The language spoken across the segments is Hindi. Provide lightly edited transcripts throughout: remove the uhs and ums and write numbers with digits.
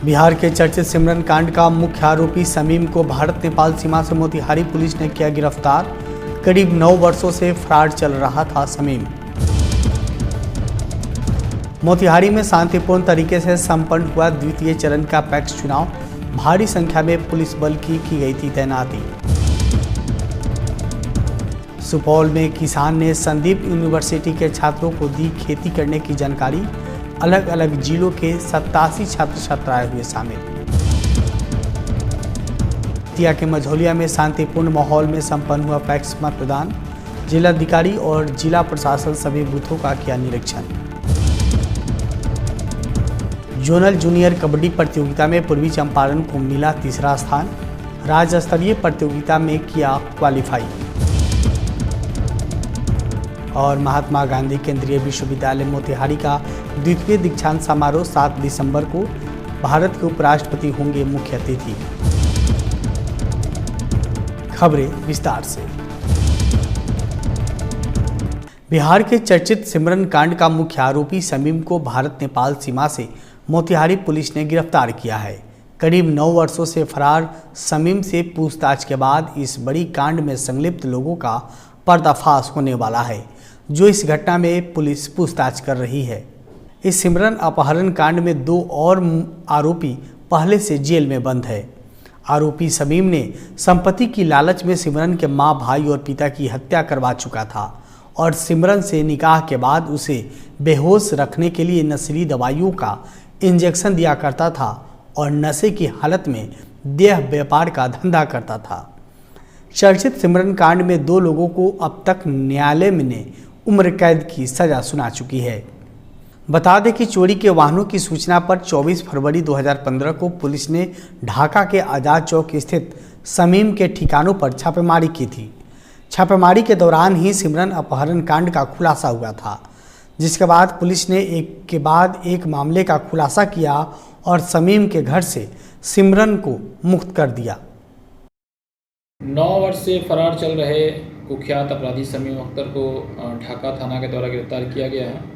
बिहार के चर्चित सिमरन कांड का मुख्य आरोपी समीम को भारत नेपाल सीमा से मोतिहारी पुलिस ने किया गिरफ्तार। करीब 9 वर्षों से फरार चल रहा था समीम। मोतिहारी में शांतिपूर्ण तरीके से संपन्न हुआ द्वितीय चरण का पैक्स चुनाव। भारी संख्या में पुलिस बल की गई थी तैनाती। सुपौल में किसान ने संदीप यूनिवर्सिटी के छात्रों को दी खेती करने की जानकारी। अलग अलग जिलों के 87 छात्र छात्राएं हुए शामिल। बेतिया के मझौलिया में शांतिपूर्ण माहौल में संपन्न हुआ पैक्स मतदान। जिलाधिकारी और जिला प्रशासन सभी बूथों का किया निरीक्षण। जोनल जूनियर कबड्डी प्रतियोगिता में पूर्वी चंपारण को मिला तीसरा स्थान। राज्य स्तरीय प्रतियोगिता में किया क्वालिफाई। और महात्मा गांधी केंद्रीय विश्वविद्यालय मोतिहारी का द्वितीय दीक्षांत समारोह 7 दिसंबर को। भारत के उपराष्ट्रपति होंगे मुख्य अतिथि। खबरें विस्तार से। बिहार के चर्चित सिमरन कांड का मुख्य आरोपी समीम को भारत नेपाल सीमा से मोतिहारी पुलिस ने गिरफ्तार किया है। करीब 9 वर्षों से फरार समीम से पूछताछ के बाद इस बड़ी कांड में संलिप्त लोगों का पर्दाफाश होने वाला है, जो इस घटना में पुलिस पूछताछ कर रही है। इस सिमरन अपहरण कांड में 2 और आरोपी पहले से जेल में बंद है। आरोपी समीम ने संपत्ति की लालच में सिमरन के मां, भाई और पिता की हत्या करवा चुका था और सिमरन से निकाह के बाद उसे बेहोश रखने के लिए नशीली दवाइयों का इंजेक्शन दिया करता था और नशे की हालत में देह व्यापार का धंधा करता था। चर्चित सिमरन कांड में 2 लोगों को अब तक न्यायालय ने उम्र कैद की सजा सुना चुकी है। बता दें कि चोरी के वाहनों की सूचना पर 24 फरवरी 2015 को पुलिस ने ढाका के आजाद चौक स्थित समीम के ठिकानों पर छापेमारी की थी। छापेमारी के दौरान ही सिमरन अपहरण कांड का खुलासा हुआ था, जिसके बाद पुलिस ने एक के बाद एक मामले का खुलासा किया और समीम के घर से सिमरन को मुक्त कर दिया। 9 वर्ष से फरार चल रहे कुख्यात अपराधी समीम अख्तर को ढाका थाना के द्वारा गिरफ्तार किया गया है।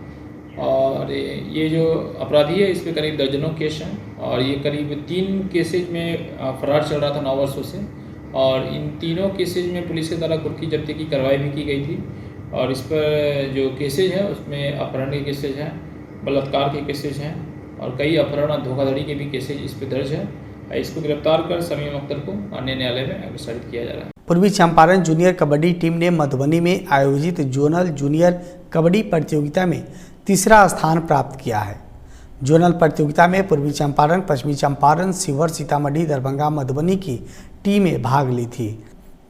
और ये जो अपराधी है, इस पे करीब दर्जनों केस हैं और ये करीब 3 केसेज में फरार चल रहा था 9 वर्षों से। और इन तीनों केसेज में पुलिस के द्वारा कुर्की जब्ती की कार्रवाई भी की गई थी। और इस पर जो केसेज हैं उसमें अपहरण के केसेज हैं, बलात्कार के केसेज हैं और कई अपहरण और धोखाधड़ी के भी केसेज इस पर दर्ज है। इसको गिरफ्तार कर समीम अख्तर को अन्य न्यायालय में अग्रसारित किया जा रहा है। पूर्वी चंपारण जूनियर कबड्डी टीम ने मधुबनी में आयोजित जोनल जूनियर कबड्डी प्रतियोगिता में तीसरा स्थान प्राप्त किया है। जोनल प्रतियोगिता में पूर्वी चंपारण, पश्चिमी चंपारण, शिवहर, सीतामढ़ी, दरभंगा, मधुबनी की टीमें भाग ली थी,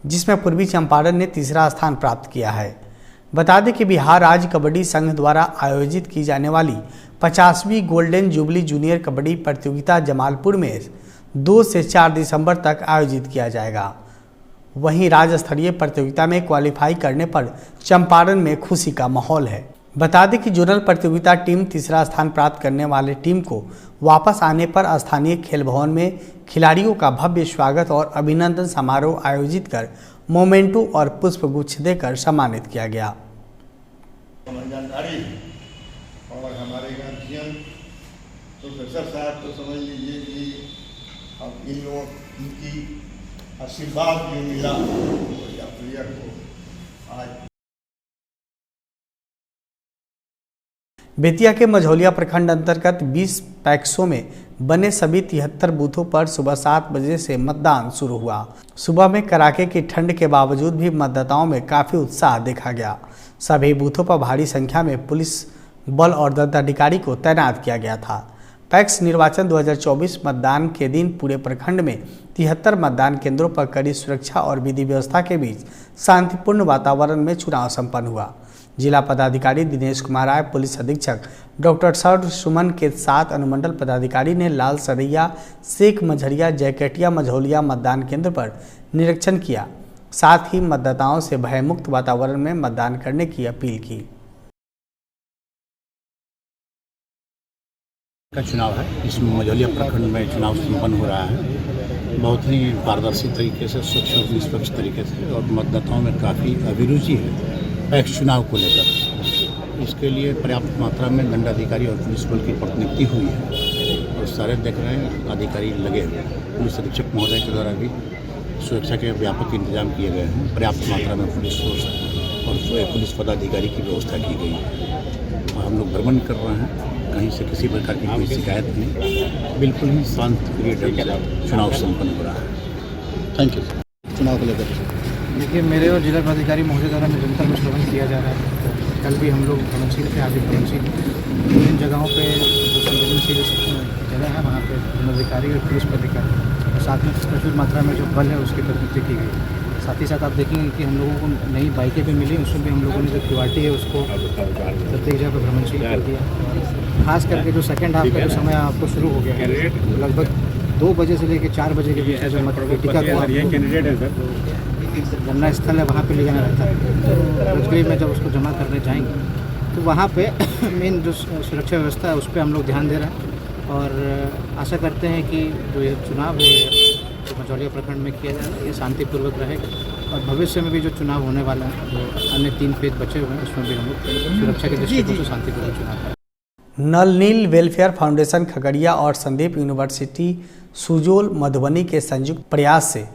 जिसमें पूर्वी चंपारण ने तीसरा स्थान प्राप्त किया है। बता दें कि बिहार राज्य कबड्डी संघ द्वारा आयोजित की जाने वाली 50वीं गोल्डन जुबली जूनियर कबड्डी प्रतियोगिता जमालपुर में 2 से 4 दिसंबर तक आयोजित किया जाएगा। वहीं राज्य स्तरीय प्रतियोगिता में क्वालिफाई करने पर चंपारण में खुशी का माहौल है। बता दें कि जोनल प्रतियोगिता टीम तीसरा स्थान प्राप्त करने वाले टीम को वापस आने पर स्थानीय खेल भवन में खिलाड़ियों का भव्य स्वागत और अभिनंदन समारोह आयोजित कर मोमेंटो और पुष्पगुच्छ देकर सम्मानित किया गया। और हमारे गार्जियन प्रोफेसर साहब तो समझ लीजिए कि अब इन लोगों की आशीर्वाद जो मिला प्लेयर को आज। बेतिया के मझौलिया प्रखंड अंतर्गत 20 पैक्सों में बने सभी 73 बूथों पर सुबह 7 बजे से मतदान शुरू हुआ। सुबह में कड़ाके की ठंड के बावजूद भी मतदाताओं में काफ़ी उत्साह देखा गया। सभी बूथों पर भारी संख्या में पुलिस बल और दंडाधिकारी को तैनात किया गया था। पैक्स निर्वाचन 2024 मतदान के दिन पूरे प्रखंड में 73 मतदान केंद्रों पर कड़ी सुरक्षा और विधि व्यवस्था के बीच शांतिपूर्ण वातावरण में चुनाव संपन्न हुआ। जिला पदाधिकारी दिनेश कुमार राय, पुलिस अधीक्षक डॉक्टर सर सुमन के साथ अनुमंडल पदाधिकारी ने लाल सरैया, शेख मझरिया, जयकटिया, मझौलिया मतदान केंद्र पर निरीक्षण किया। साथ ही मतदाताओं से भयमुक्त वातावरण में मतदान करने की अपील की। का चुनाव है, इसमें मझौलिया प्रखंड में चुनाव संपन्न हो रहा है। बहुत ही पारदर्शी तरीके से, स्वच्छ और निष्पक्ष तरीके से, और मतदाताओं में काफ़ी अभिरुचि है पैक्स चुनाव को लेकर। इसके लिए पर्याप्त मात्रा में दंडाधिकारी और पुलिस बल की प्रतिनियुक्ति हुई है और सारे देख रहे हैं, अधिकारी लगे हुए हैं। पुलिस अधीक्षक महोदय के द्वारा भी सुरक्षा के व्यापक इंतजाम किए गए हैं। पर्याप्त मात्रा में पुलिस फोर्स और पुलिस पदाधिकारी की व्यवस्था की गई है और हम लोग भ्रमण कर रहे हैं। कहीं से किसी प्रकार की कोई शिकायत नहीं, बिल्कुल ही शांत ढंग से चुनाव संपन्न हो रहा है। Thank you. चुनाव को लेकर देखिए, मेरे और जिला पदाधिकारी महोदय द्वारा निरंतर अनुश्रवण किया जा रहा है। तो कल भी हम लोग भ्रमणशील थे, आज भी भ्रमणशील। इन जगहों पे जो संवेदनशील जगह है वहाँ पे जिलाधिकारी और पुलिस पदाधिकारी और साथ में प्रचुर मात्रा में जो बल है उसकी प्रतिनिधि की गई। साथ ही साथ आप देखेंगे कि हम लोगों को नई बाइकें भी मिली, उसमें भी हम लोगों ने जो क्यूआरटी है उसको प्रत्येक जगह पर भ्रमणशील कर दिया। और ख़ास करके जो सेकेंड हाफ का जो समय आपको शुरू हो गया है, लगभग 2 बजे से लेकर 4 बजे के बीच में जो मतपेटिका को गणना स्थल है वहाँ पे ले जाना रहता है। रजगरी में जब उसको जमा करने जाएंगे तो वहाँ पे मेन जो सुरक्षा व्यवस्था है उस पर हम लोग ध्यान दे रहे हैं और आशा करते हैं कि जो ये चुनाव है जो मझौलिया प्रखंड में किया जाएगा ये शांतिपूर्वक रहेगा और भविष्य में भी जो चुनाव होने वाला है जो अन्य 3 फेज बचे हुए हैं उसमें भी हम लोग सुरक्षा के दृष्टिकोण से शांतिपूर्वक चुनाव करें। नल नील वेलफेयर फाउंडेशन खगड़िया और संदीप यूनिवर्सिटी सुजोल मधुबनी के संयुक्त प्रयास से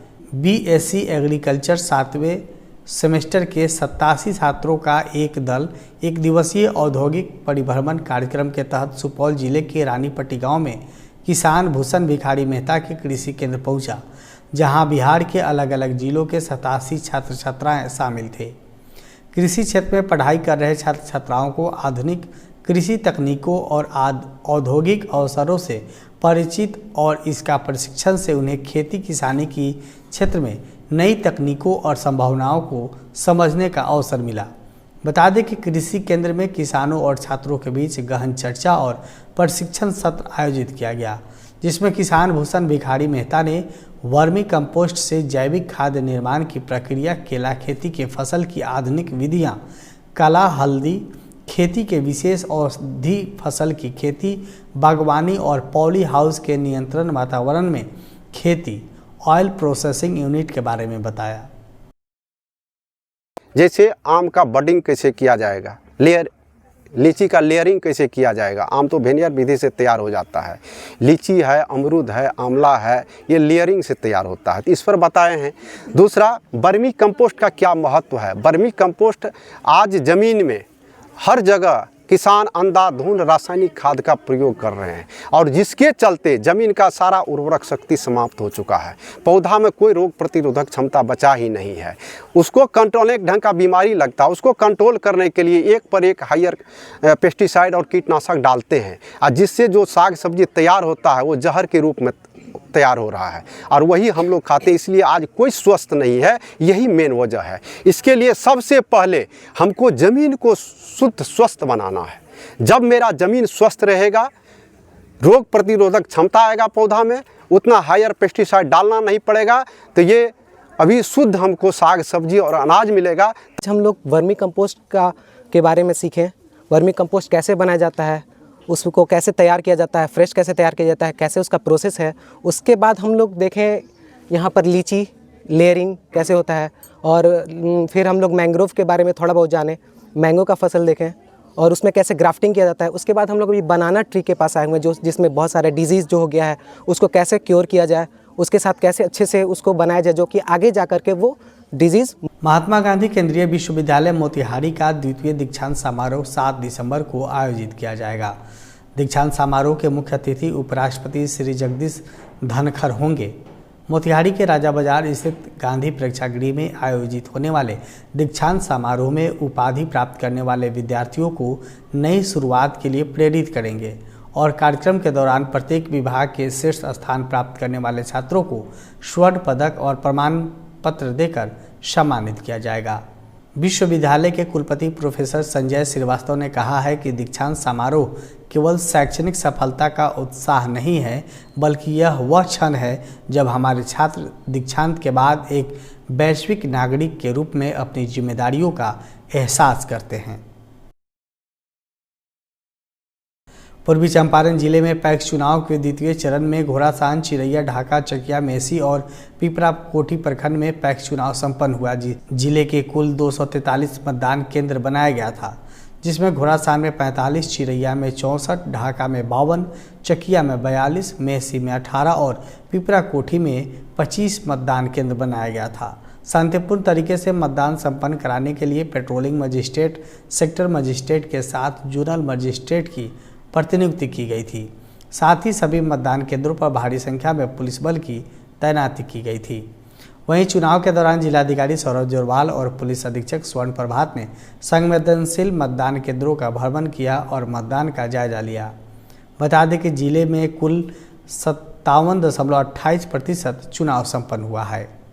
BSc एग्रीकल्चर 7वें सेमेस्टर के 87 छात्रों का एक दल 1 दिवसीय औद्योगिक परिभ्रमण कार्यक्रम के तहत सुपौल जिले के रानीपट्टी गांव में किसान भूषण भिखारी मेहता के कृषि केंद्र पहुंचा, जहां बिहार के अलग अलग जिलों के 87 छात्र छात्राएं शामिल थे। कृषि क्षेत्र में पढ़ाई कर रहे छात्र छात्राओं को आधुनिक कृषि तकनीकों और औद्योगिक अवसरों से परिचित और इसका प्रशिक्षण से उन्हें खेती किसानी की क्षेत्र में नई तकनीकों और संभावनाओं को समझने का अवसर मिला। बता दें कि कृषि केंद्र में किसानों और छात्रों के बीच गहन चर्चा और प्रशिक्षण सत्र आयोजित किया गया, जिसमें किसान भूषण भिखारी मेहता ने वर्मी कंपोस्ट से जैविक खाद्य निर्माण की प्रक्रिया, केला खेती के फसल की आधुनिक विधियाँ, कला हल्दी खेती के विशेष औषधि फसल की खेती, बागवानी और पॉली हाउस के नियंत्रण वातावरण में खेती, ऑयल प्रोसेसिंग यूनिट के बारे में बताया। जैसे आम का बडिंग कैसे किया जाएगा, लीची का लेयरिंग कैसे किया जाएगा। आम तो वेनियर विधि से तैयार हो जाता है, लीची है, अमरूद है, आंवला है, ये लेयरिंग से तैयार होता है, तो इस पर बताए हैं। दूसरा, वर्मी कंपोस्ट का क्या महत्व है। वर्मी कंपोस्ट आज ज़मीन में हर जगह किसान अंधाधुंध रासायनिक खाद का प्रयोग कर रहे हैं और जिसके चलते ज़मीन का सारा उर्वरक शक्ति समाप्त हो चुका है। पौधा में कोई रोग प्रतिरोधक क्षमता बचा ही नहीं है। उसको कंट्रोल, एक ढंग का बीमारी लगता है, उसको कंट्रोल करने के लिए एक पर एक हायर पेस्टिसाइड और कीटनाशक डालते हैं और जिससे जो साग सब्जी तैयार होता है वो जहर के रूप में तैयार हो रहा है और वही हम लोग खाते हैं। इसलिए आज कोई स्वस्थ नहीं है, यही मेन वजह है। इसके लिए सबसे पहले हमको ज़मीन को शुद्ध स्वस्थ बनाना है। जब मेरा ज़मीन स्वस्थ रहेगा, रोग प्रतिरोधक क्षमता आएगा पौधा में, उतना हायर पेस्टिसाइड डालना नहीं पड़ेगा, तो ये अभी शुद्ध हमको साग सब्जी और अनाज मिलेगा। हम लोग वर्मी कंपोस्ट के बारे में सीखें। वर्मी कंपोस्ट कैसे बनाया जाता है, उसको कैसे तैयार किया जाता है, फ्रेश कैसे तैयार किया जाता है, कैसे उसका प्रोसेस है। उसके बाद हम लोग देखें यहाँ पर लीची लेयरिंग कैसे होता है और फिर हम लोग मैंग्रोव के बारे में थोड़ा बहुत जाने, मैंगो का फसल देखें और उसमें कैसे ग्राफ्टिंग किया जाता है। उसके बाद हम लोग अभी बनाना ट्री के पास आए हुए हैं जिसमें बहुत सारे डिजीज़ जो हो गया है उसको कैसे क्योर किया जाए, उसके साथ कैसे अच्छे से उसको बनाया जाए जो कि आगे जा कर के वो डिजीज़। महात्मा गांधी केंद्रीय विश्वविद्यालय मोतिहारी का 2वीं दीक्षांत समारोह 7 दिसंबर को आयोजित किया जाएगा। दीक्षांत समारोह के मुख्य अतिथि उपराष्ट्रपति श्री जगदीश धनखड़ होंगे। मोतिहारी के राजा बाजार स्थित गांधी प्रेक्षागृह में आयोजित होने वाले दीक्षांत समारोह में उपाधि प्राप्त करने वाले विद्यार्थियों को नई शुरुआत के लिए प्रेरित करेंगे और कार्यक्रम के दौरान प्रत्येक विभाग के शीर्ष स्थान प्राप्त करने वाले छात्रों को स्वर्ण पदक और प्रमाण पत्र देकर सम्मानित किया जाएगा। विश्वविद्यालय के कुलपति प्रोफेसर संजय श्रीवास्तव ने कहा है कि दीक्षांत समारोह केवल शैक्षणिक सफलता का उत्साह नहीं है, बल्कि यह वह क्षण है जब हमारे छात्र दीक्षांत के बाद एक वैश्विक नागरिक के रूप में अपनी जिम्मेदारियों का एहसास करते हैं। पूर्वी चंपारण जिले में पैक्स चुनाव के 2वें चरण में घोड़ासान, चिरैया, ढाका, चकिया, मेसी और पिपरा कोठी प्रखंड में पैक्स चुनाव संपन्न हुआ। जिले के कुल 243 मतदान केंद्र बनाया गया था, जिसमें घोड़ासान में 45, चिरैया में 64, ढाका में 52, चकिया में 42, मेहसी में 18 और पिपरा कोठी में 25 मतदान केंद्र बनाया गया था। शांतिपूर्ण तरीके से मतदान संपन्न कराने के लिए पेट्रोलिंग मजिस्ट्रेट, सेक्टर मजिस्ट्रेट के साथ जोनल मजिस्ट्रेट की प्रतिनियुक्ति की गई थी। साथ ही सभी मतदान केंद्रों पर भारी संख्या में पुलिस बल की तैनाती की गई थी। वहीं चुनाव के दौरान जिलाधिकारी सौरभ जोरवाल और पुलिस अधीक्षक स्वर्ण प्रभात ने संवेदनशील मतदान केंद्रों का भ्रमण किया और मतदान का जायजा लिया। बता दें कि जिले में कुल 57.28% चुनाव संपन्न हुआ है।